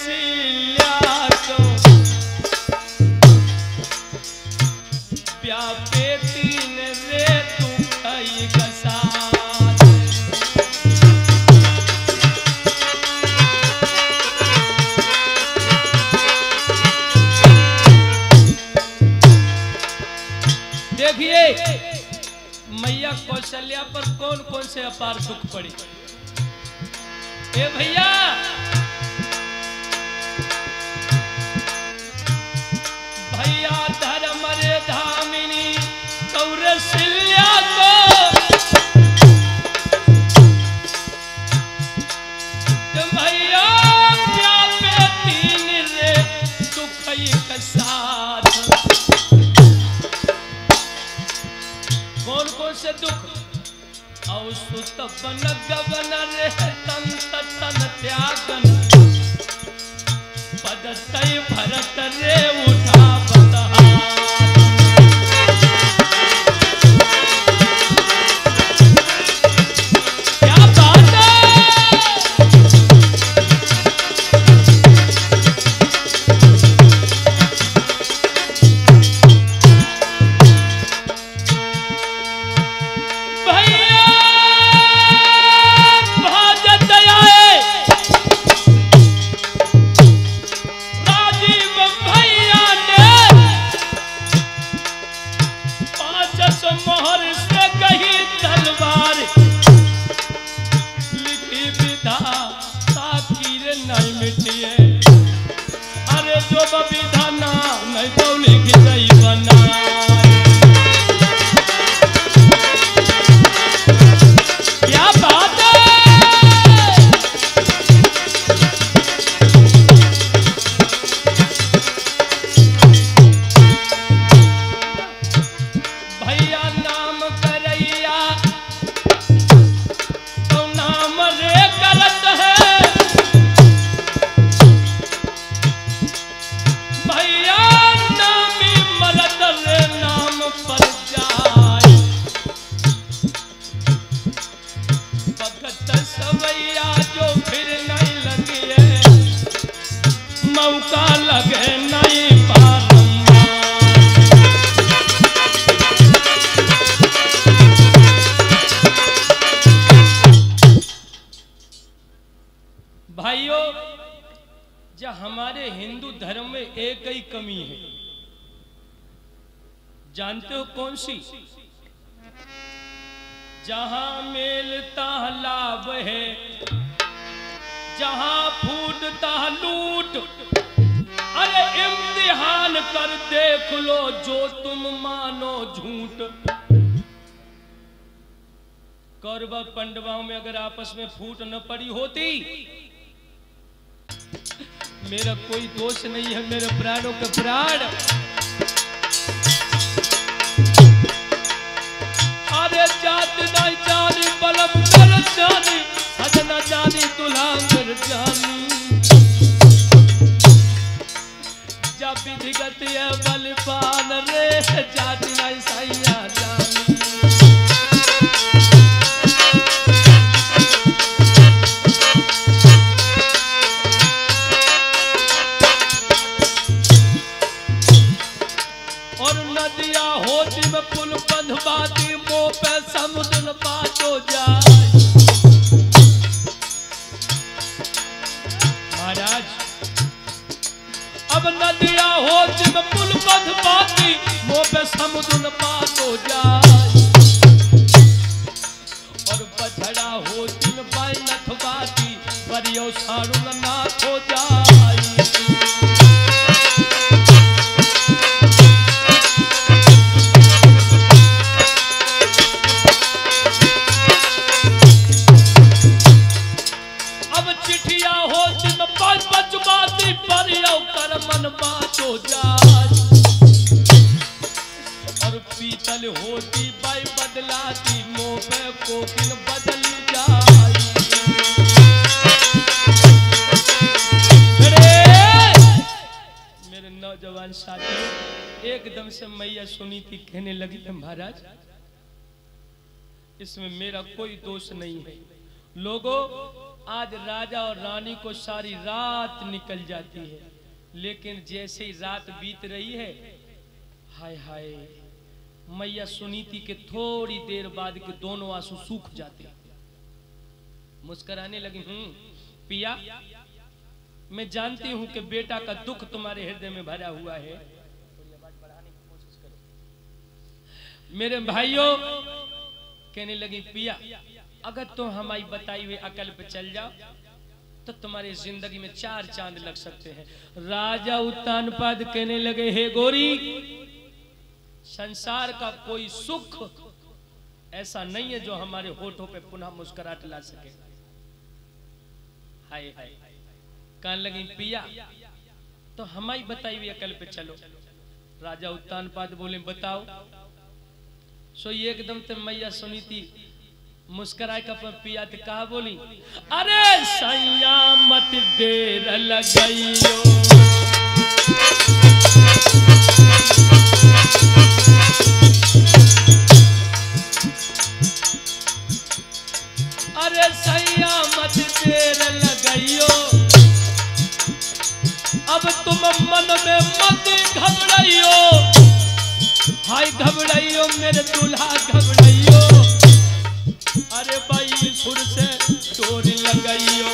कौशल्या को प्यापे तीन रे तू कई कसार। देखिए मैया कौशल्या पर कौन कौन से अपार दुख पड़े। ए भैया भैया धर्म रे धामिनी कौशल्या को भैया प्यापे तीन रे दुखई कसार। कौन कौन से दुख सुत बन गगन रे तंत तन त्यागन पद तय भरत रे उठा क्या बात है। अरे जो बबिधाना नहीं तो लिख जाई बना। क्या बात है। भैया नाम करैया तो नाम रे गलत है। मौका लगे नहीं भाइयों, जो हमारे हिंदू धर्म में एक ही कमी है, जानते हो कौन सी? जहां मेलता लाभ है, जहां फूटता लूट। अरे इम्तिहान कर देख लो जो तुम मानो झूठ। कौरव पांडवों में अगर आपस में फूट न पड़ी होती, मेरा कोई दोष नहीं है, मेरे प्राणों का प्राण। अरे जात नहीं जानी बलम कर जानी, हजना जानी दुल्हांगर जानी। जब विधिगत है बलपान रे जाति नहीं सैया जानी। और नदिया होती में पुल बंधवाती, मोह पे समुद्र बाटो जाए। महाराज अब नदिया होती में पुल बंधवाती, मोह पे समुद्र बाटो जाए। और बछड़ा होती में बाई नथवाती, परियो सारू नाथ हो जाए। मन बातो जाए। और पीतल होती बाई बदलाती, मोह पे कोकिन बदल जाए। मेरे नौजवान साथी एकदम से मैया सुनी थी, कहने लगी महाराज इसमें मेरा कोई दोष नहीं है। लोगों आज राजा और रानी को सारी रात निकल जाती है, लेकिन जैसे ही रात बीत रही है, हाय हाय, मैया सुनीति के थोड़ी देर बाद के दोनों आंसू सूख जाते, मुस्कुराने लगी। पिया, मैं जानती हूं कि बेटा का दुख तुम्हारे हृदय में भरा हुआ है। मेरे भाइयों कहने लगी, पिया अगर तुम हमारी बताई हुई अकल पे चल जाओ तो तुम्हारी जिंदगी में 4 चांद लग सकते हैं। राजा उत्तानपाद कहने लगे, हे गोरी, संसार का कोई सुख ऐसा नहीं है जो हमारे होठों पे पुनः मुस्कुराहट ला सके। हाय हाय, कहने लगी, पिया तो हमारी बताई हुई अकल पे चलो। राजा उत्तानपाद बोले, बताओ। सो ये एकदम ते मैया सुनीति मुस्कुराए का पिया ते कहा बोली, अरे सैया मत देर लगाइयो, अरे सैया मत देर लगाइयो, अब तुम मन में मत घबराइयो, हाय घबराइयो मेरे दूल्हा घबराइयो, अरे भाई सुर से डोरी लगाइयो।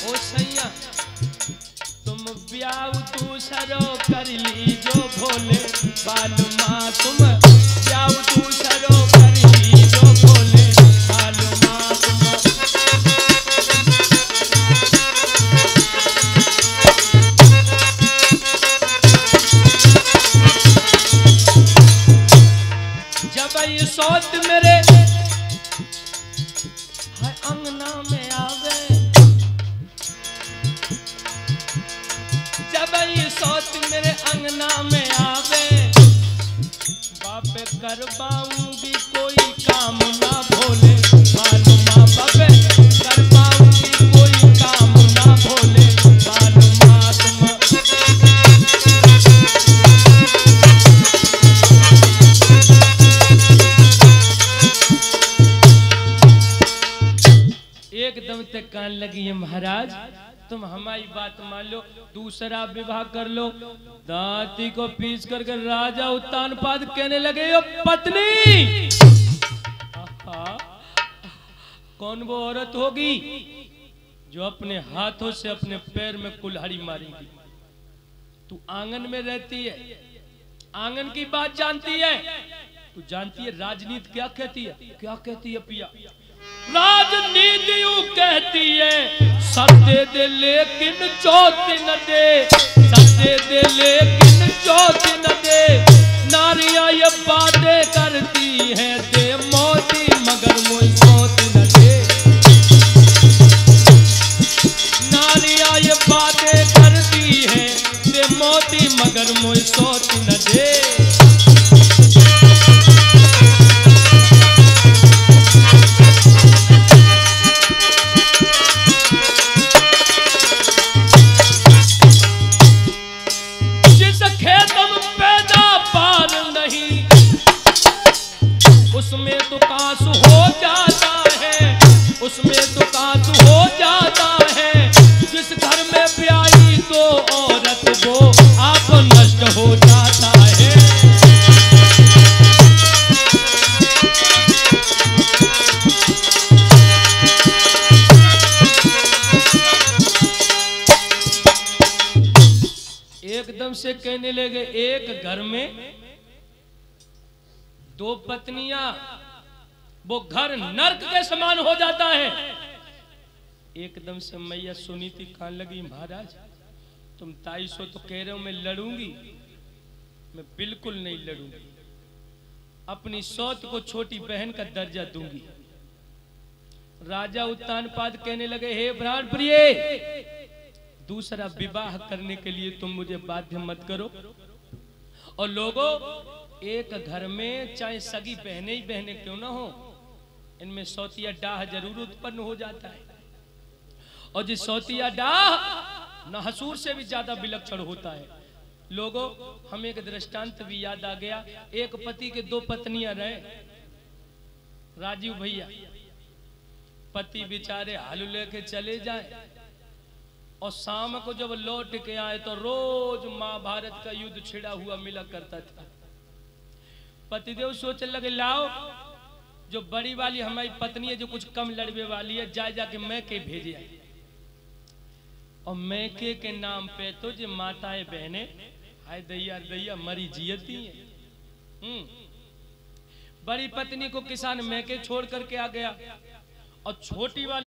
ओ सैया तुम ब्याह दूसरो कर लीजो भोले बालुमा, तुम ब्याह दूसरो कर लीजो भोले बालुमा, तुम। ये सौत मेरे अंगना में आवे, जब ये सौत मेरे अंगना में आवे, बाप कर पाऊंगी कोई काम ना भोले बालुमा, बाप कर पाऊंगी कोई काम ना भोले बालुमा, तुम। एकदम तक कहने लगी है, महाराज तुम हमारी बात मान लो, दूसरा विवाह कर लो। दांती को पीस करके राजा उत्तानपाद कहने लगे, यो पत्नी, कौन वो औरत होगी जो अपने हाथों से अपने पैर में कुल्हाड़ी मारेगी? तू आंगन में रहती है, आंगन की बात जानती है, तू जानती है राजनीति क्या कहती है? क्या कहती है पिया? राजनीति यूं कहती है, सत्य दे लेकिन चौथ न दे, सत्य दे लेकिन चौथ न दे, नारियां ये बातें करती हैं दे मोती मगर मुझ सोत न दे, नारियां ये बातें करती हैं दे मोती मगर मुझ सोत न दे। उसमें तो कांस हो जाता है, उसमें तो कांस हो जाता है, जिस घर में ब्याही तो औरत वो आप नष्ट हो जाता है। एकदम से कहने लगे, एक घर में 2 पत्नियां, वो घर नर्क के समान हो जाता है। एकदम से मैया सुनीति कहने लगी, महाराज तुम ताई सो तो कह रहे हो मैं लड़ूंगी, मैं बिल्कुल नहीं लड़ूंगी, अपनी सौत को छोटी बहन का दर्जा दूंगी। राजा उत्तानपाद कहने लगे, हे प्राण प्रिय, दूसरा विवाह करने के लिए तुम मुझे बाध्य मत करो। और लोगों, एक घर में चाहे सगी बहने ही बहने क्यों ना हो, इनमें सौतिया डाह जरूर उत्पन्न हो जाता है, और जिस सौतिया डाह नहसूर से भी ज्यादा विलक्षण होता है। लोगों, हमें एक दृष्टांत भी याद आ गया। एक पति के दो पत्नियां रहे। राजीव भैया, पति बेचारे हालू लेके चले जाए और शाम को जब लौट के आए तो रोज महाभारत का युद्ध छिड़ा हुआ मिला करता था। पतिदेव सोचने लगे, लाओ जो बड़ी वाली हमारी पत्नी है, जो कुछ कम लड़ने वाली है, जाके मैके भेजे आए। और मैके के नाम पे तो जो माताएं बहने, हाय दैया दैया मरी जियती हैं। बड़ी पत्नी को किसान मैके छोड़ करके आ गया और छोटी वाली